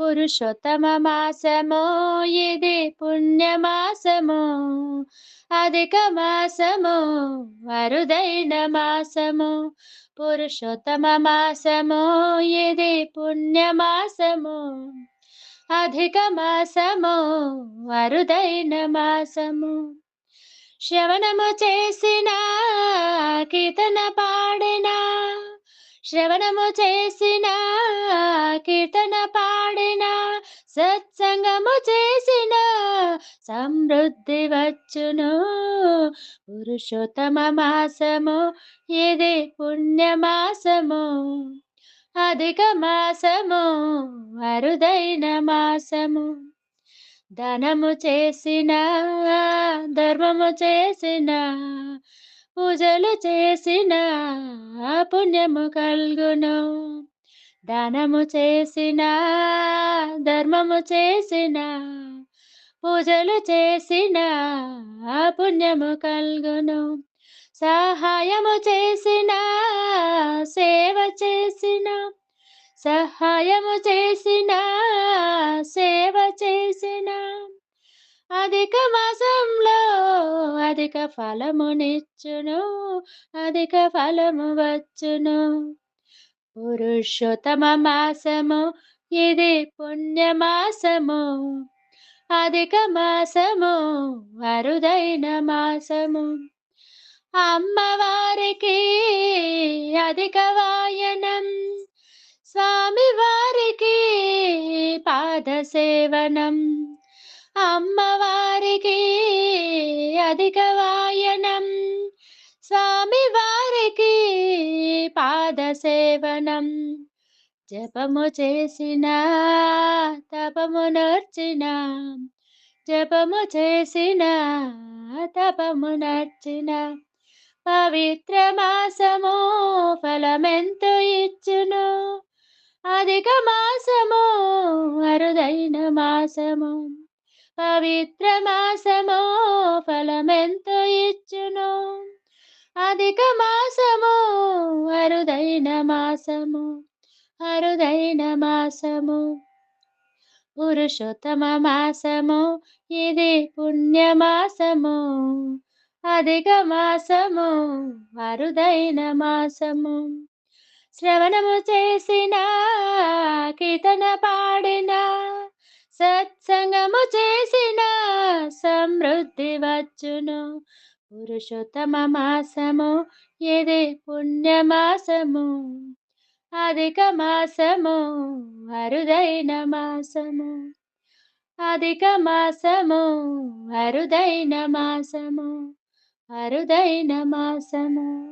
పురుషోత్తమ మాసము ఇది పుణ్యమాసము, అధిక మాసము అరుదైన మాసము. పురుషోత్తమ మాసము ఇది పుణ్యమాసము, అధిక మాసము అరుదైన మాసము. శ్రవణము చేసిన కీర్తన పాడిన, శ్రవణము చేసిన కీర్తన పాడిన, సత్సంగము చేసిన సమృద్ధి వచ్చును. పురుషోత్తమ మాసము ఇది పుణ్యమాసము, అధిక మాసము అరుదైన మాసము. దానము చేసిన, ధర్మము చేసిన, పూజలు చేసిన పుణ్యము కల్గును. దానము చేసిన, ధర్మము చేసిన, పూజలు చేసిన పుణ్యము కల్గును. సహాయము చేసిన, సేవ చేసిన, సహాయము చేసిన, సేవ చేసిన అధిక మాసంలో అధిక ఫలమునిచ్చును, అధిక ఫలము వచ్చును. పురుషోత్తమ మాసము ఇది పుణ్యమాసము, అధిక మాసము అరుదైన మాసము. అమ్మవారికి అధిక వాయనం, స్వామి వారికి పాద సేవనం. అమ్మవారికి అధిక వాయనం, స్వామి వారికి పాద సేవనం. జపము చేసిన, తపము నర్చిన, జపము చేసిన, తపము నర్చిన పవిత్ర మాసము ఫలమెంతో ఇచ్చును. అధిక మాసము అరుదైన మాసము, పవిత్ర మాసము ఫలమెంతో ఇచ్చును. అధిక మాసము అరుదైన మాసము, అరుదైన మాసము. పురుషోత్తమ మాసము ఇది పుణ్యమాసము, అధిక మాసము అరుదైన మాసము. శ్రవణము చేసిన, కీర్తన పాడిన, సత్సంగము చేసిన సమృద్ధి వచ్చును. పురుషోత్తమ మాసము ఇది పుణ్యమాసము, అధిక మాసము అరుదైన మాసము, అధిక మాసము అరుదైన మాసము, అరుదైన మాసము.